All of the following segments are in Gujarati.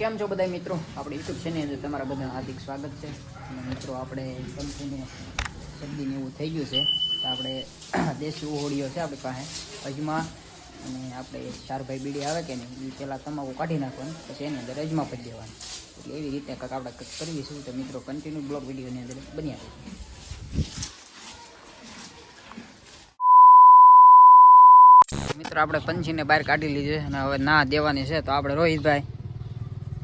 કેમ છો બધા મિત્રો? આપણે યુટ્યુબ ચેનલ અંદર તમારા બધાનું હાર્દિક સ્વાગત છે. અને મિત્રો આપણે કંપનીને શરદીને એવું થઈ ગયું છે તો આપણે દેશી ઓહોળીઓ છે આપણી પાસે અજમા અને આપણે 4 ભાઈ બીડી આવે કે નહીં એ પહેલાં તમાકુ કાઢી નાખવાનું, પછી એની અંદર અજમા ફરી દેવાનું. એટલે એવી રીતે કંઈક આપણે કરવી છે. તો મિત્રો કન્ટિન્યુ બ્લોગ વિડીયોની અંદર બન્યા છે. મિત્રો આપણે પંછીને બહાર કાઢી લીધી છે અને હવે ના દેવાની છે. તો આપણે રોહિતભાઈ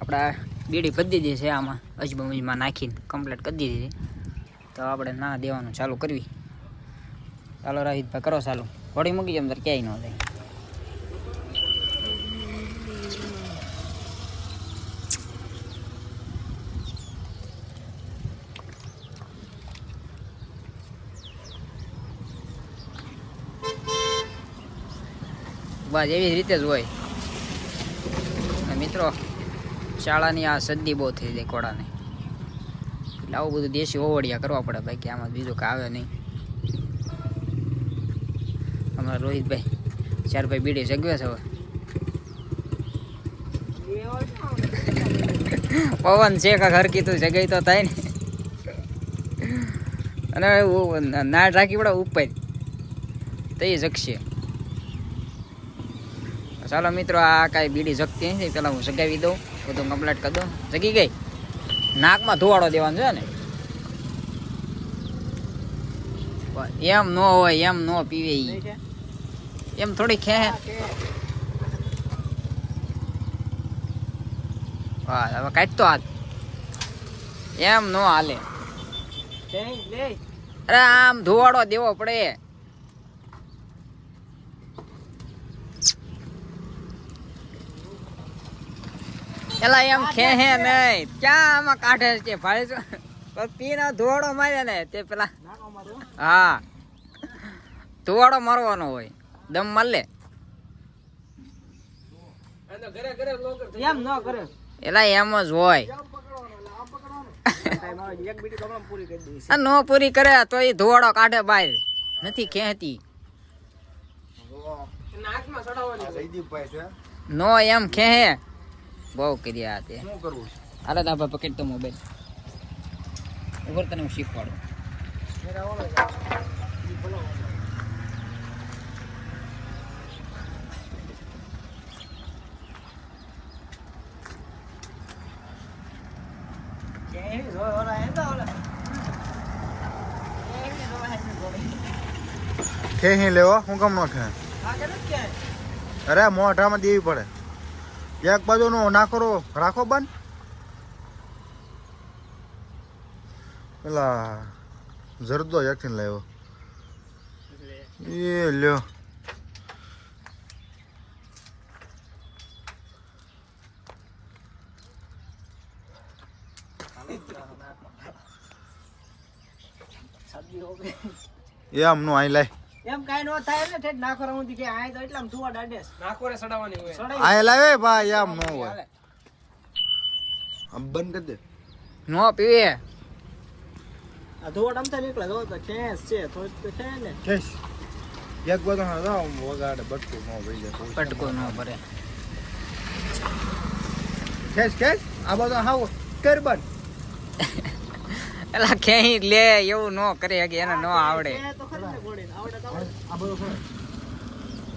આપણા બીડી પતી દીધી છે, આમાં અજમા નાખીને કમ્પ્લીટ કરી દીધી. તો આપણે ના દેવાનું ચાલુ કરવી. ચાલો રોહિતભાઈ કરો ચાલુ. ઘોડી મૂકી જાય અંદર ક્યાંય ન જાય. બસ એવી રીતે જ હોય. મિત્રો શાળાની આ સદ્દી બહુ થઈ જાય ઘોડાને, એટલે આવું બધું દેશી ઓવડિયા કરવા પડે ભાઈ, કે આમાં બીજું કાંઈ આવે નહીં. અમારા રોહિતભાઈ 4 ભાઈ બીડી જગવે છે. હવે પવન છે કાંક હરકી તું જગાઈ તો થાય ને, અને નાટ રાખી પડે ઉપર તો એ જગશે. ચાલો મિત્રો આ કાંઈ બીડી જગતી નથી, પેલા હું જગાવી દઉં, બધું કમ્પ્લીટ કરી દઉં. જગી ગઈ. નાકમાં ધોવાડો દેવાનો છે ને, એમ ન હોય, એમ ન પીવે ઈ, એમ થોડી ખે. હા હવે કાઢતો હાથ, એમ ન હાલે. અરે આમ ધોવાડો દેવો પડે. એલા એમ ખેહે નહીં, ક્યાં આમાં કાઢે છે ભાઈ? પીનો ધોવાડો મારે ને તે પેલા, હા ધોવાડો મારવાનો હોય, દમ માર લે. એલા એમ જ હોય. નો પૂરી કરે તો એ ધોવાડો કાઢે બહાર, નથી ખેંચતી. નો એમ ખેહે બહુ કર્યા તે. હાલે તો ભાઈ પકડ તો મોબાઈલ ઉપર, તને હું શીખવાડું. ખેહી લેવો હું કામ નો ખે? અરે મોઢામાં દેવી પડે. એક બાજુ નો નાખો રાખો બંધ. પેલા જરદો એકથી લાવ્યો એ લ્યો. એમ નો આઈ લાય, એમ કાઈ નો થાય ને, ઠેઠ નાખો રહું કે આય તો એટલામ ધુવા ડાડેસ નાખો રે સડાવવાની હોય. આઈ લાવે ભાઈ, એમ નો હોય. આમ બંધ કરી દે. નો પીવે આ ધુવા ડમતા નીકળે તો ખેસ છે થોડું તો છે ને. ખેસ એક બાજુ હા જાવ વગાડે બટકું નો ભઈ જાય. પટકો ન ભરે. ખેસ ખેસ આ બાજુ હાવ કર બંધ. એલા ખેહી લે એવું ન કરે કે એને ન આવડે. તો ખરી ને ગોળીને આવડે તો આવડે. આ બાજુ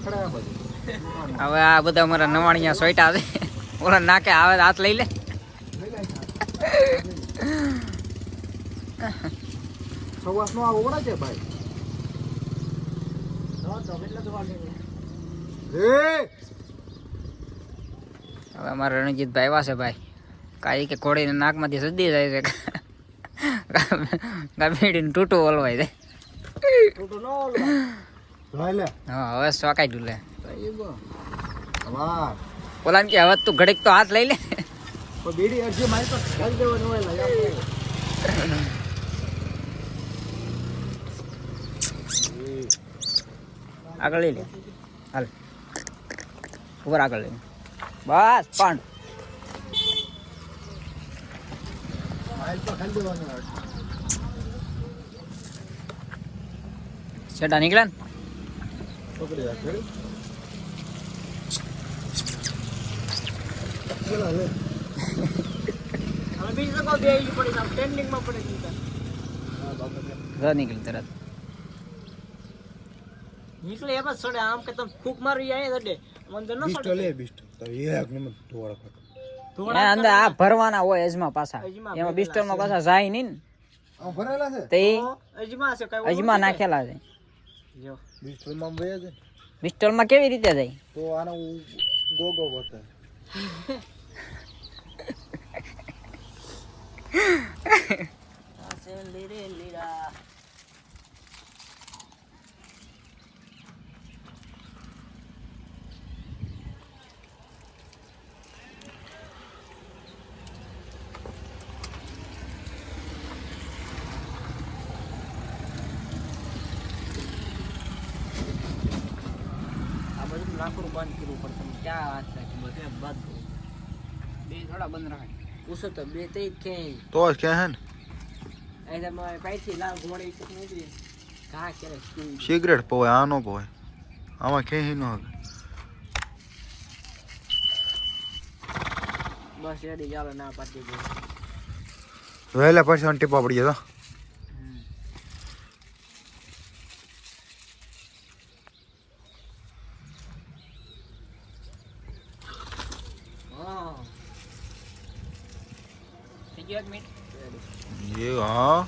ખડા બાજુ. હવે આ બધા અમારા નવાણિયા સોઈટા છે, ઓલા નાકે આવે હાથ લઈ લે. સવાસ નો આ ઓડા છે ભાઈ. તો કેટલા ધુવા નીકળે. હવે અમારા રણજીતભાઈ આવ્યા છે ભાઈ. કાંઈ કે ઘોડીને નાકમાંથી સદી જાય છે, ગામીડીને તૂટું ઓલવાય છે. તો નો ઓલો ભાઈ લે. હા હવે સોકાઈ ડું લે. વાહ ઓલા કે હવે તું ઘડીક તો હાથ લઈ લે. તો બીડી અરજી મારી તો ખાલી દેવાનું હોય લા. આગળ લઈ લે, હાલ ઉપર આગળ લઈ. બસ પણ મારી તો ખાલી દેવાનું હોય. છેડા નીકળ્યા ને પકડી રાખ. હવે બીજી જગ્યાએ બે ઈ પડી આમ ટ્રેન્ડિંગમાં પડી ગઈ છે. ઘર નીકળી તરત. નીકળે એમ જ સડે આમ કે તમે ફૂક મારી આય સડે અંદર ન બિસ્ટો સડે લે બિસ્ટો તો એક નંબર ધોળા ખાતો એના અંદર આ ભરવાના હોય અજમા પાછા, અજમા એમાં બિસ્ટરમાં પાછા જાય નહીં ને, આ ભરેલા છે તો એ અજમા છે કઈ અજમા નાખેલા છે. જો બિસ્ટો માં બે છે બિસ્ટલમાં કેવી રીતે જાય? તો આનો ગોગો બતા આ છે લીરે લીરા આ બધું લાકડું બંધ કરવું પડે તમે ક્યાં વાત રાખી બધે બંધ બે થોડા બંધ રાખે. પૂછો તો બે તે જ ક્યાંય તો જ કે હે ને ऐसा मैं पैसे ला घोड़े की नहीं थी कहाँ करे સિગરેટ પોય આ નો પોય આમાં કે નો હગે बस रेडी जालो ना पाती दे વહેલા પછી ટીપા પડી જતા हाँ થઈ ગયો એક મિનિટ. એ હા